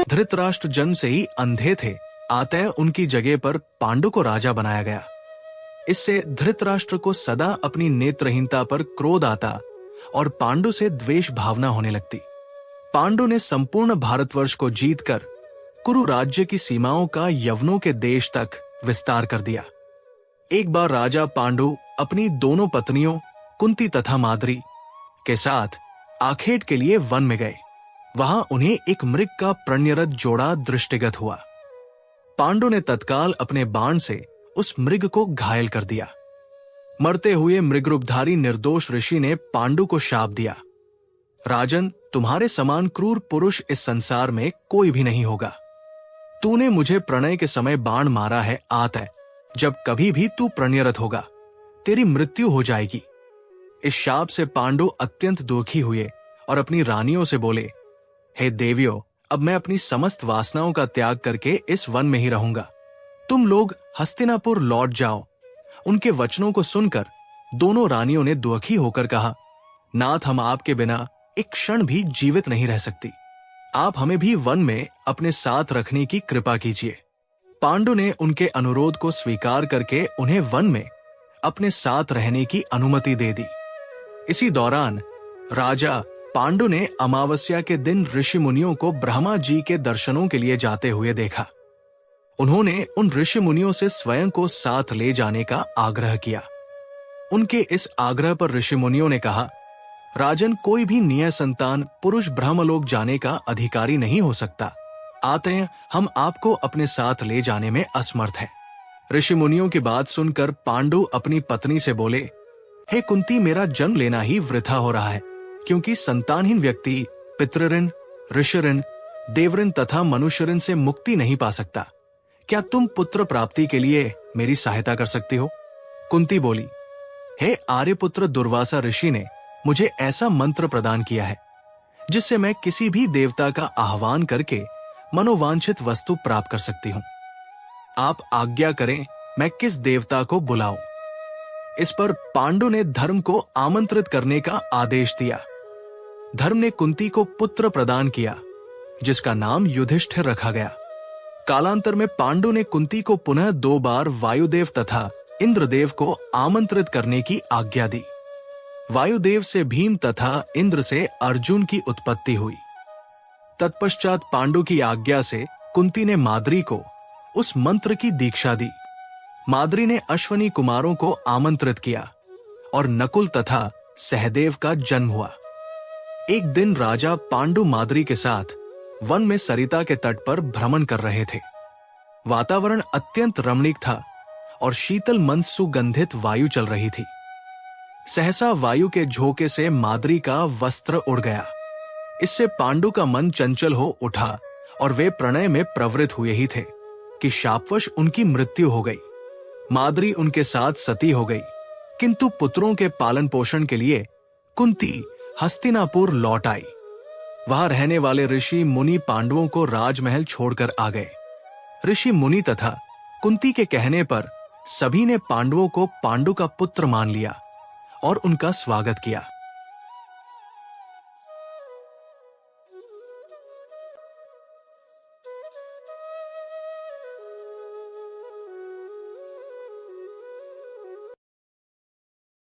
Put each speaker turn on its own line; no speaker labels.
धृतराष्ट्र जन्म से ही अंधे थे, अतः उनकी जगह पर पांडु को राजा बनाया गया। इससे धृतराष्ट्र को सदा अपनी नेत्रहीनता पर क्रोध आता और पांडु से द्वेष भावना होने लगती। पांडु ने संपूर्ण भारतवर्ष को जीतकर कुरु राज्य की सीमाओं का यवनों के देश तक विस्तार कर दिया। एक बार राजा पांडु अपनी दोनों पत्नियों कुंती तथा माद्री के साथ आखेट के लिए वन में गए। वहां उन्हें एक मृग का प्रणयरत जोड़ा दृष्टिगत हुआ। पांडु ने तत्काल अपने बाण से उस मृग को घायल कर दिया। मरते हुए मृगरूपधारी निर्दोष ऋषि ने पांडु को शाप दिया, राजन, तुम्हारे समान क्रूर पुरुष इस संसार में कोई भी नहीं होगा। तूने मुझे प्रणय के समय बाण मारा है, अतः जब कभी भी तू प्रणयरत होगा तेरी मृत्यु हो जाएगी। इस शाप से पांडु अत्यंत दुखी हुए और अपनी रानियों से बोले, हे देवियों, अब मैं अपनी समस्त वासनाओं का त्याग करके इस वन में ही रहूंगा। तुम लोग हस्तिनापुर लौट जाओ। उनके वचनों को सुनकर दोनों रानियों ने दुखी होकर कहा, नाथ, हम आपके बिना एक क्षण भी जीवित नहीं रह सकती। आप हमें भी वन में अपने साथ रखने की कृपा कीजिए। पांडु ने उनके अनुरोध को स्वीकार करके उन्हें वन में अपने साथ रहने की अनुमति दे दी। इसी दौरान राजा पांडु ने अमावस्या के दिन ऋषि मुनियों को ब्रह्मा जी के दर्शनों के लिए जाते हुए देखा। उन्होंने उन ऋषि मुनियों से स्वयं को साथ ले जाने का आग्रह किया। उनके इस आग्रह पर ऋषि मुनियों ने कहा, राजन, कोई भी निय संतान पुरुष ब्रह्मलोक जाने का अधिकारी नहीं हो सकता, अतः हम आपको अपने साथ ले जाने में असमर्थ हैं। ऋषि मुनियों की बात सुनकर पांडु अपनी पत्नी से बोले, हे कुंती, मेरा जन्म लेना ही वृथा हो रहा है, क्योंकि संतानहीन व्यक्ति पितृऋण, ऋषिऋण, देवऋण तथा मनुष्य ऋण से मुक्ति नहीं पा सकता। क्या तुम पुत्र प्राप्ति के लिए मेरी सहायता कर सकती हो? कुंती बोली, हे आर्यपुत्र, दुर्वासा ऋषि ने मुझे ऐसा मंत्र प्रदान किया है जिससे मैं किसी भी देवता का आह्वान करके मनोवांछित वस्तु प्राप्त कर सकती हूं। आप आज्ञा करें, मैं किस देवता को बुलाऊं? इस पर पांडु ने धर्म को आमंत्रित करने का आदेश दिया। धर्म ने कुंती को पुत्र प्रदान किया जिसका नाम युधिष्ठिर रखा गया। कालांतर में पांडु ने कुंती को पुनः 2 बार वायुदेव तथा इंद्रदेव को आमंत्रित करने की आज्ञा दी। वायुदेव से भीम तथा इंद्र से अर्जुन की उत्पत्ति हुई। तत्पश्चात पांडु की आज्ञा से कुंती ने माद्री को उस मंत्र की दीक्षा दी। माद्री ने अश्वनी कुमारों को आमंत्रित किया और नकुल तथा सहदेव का जन्म हुआ। एक दिन राजा पांडु माद्री के साथ वन में सरिता के तट पर भ्रमण कर रहे थे। वातावरण अत्यंत रमणीक था और शीतल मंद सुगंधित वायु चल रही थी। सहसा वायु के झोंके से माद्री का वस्त्र उड़ गया। इससे पांडु का मन चंचल हो उठा और वे प्रणय में प्रवृत्त हुए ही थे कि शापवश उनकी मृत्यु हो गई। माद्री उनके साथ सती हो गई, किंतु पुत्रों के पालन पोषण के लिए कुंती हस्तिनापुर लौट आई। वहां रहने वाले ऋषि मुनि पांडवों को राजमहल छोड़कर आ गए। ऋषि मुनि तथा कुंती के कहने पर सभी ने पांडवों को पांडु का पुत्र मान लिया और उनका स्वागत किया।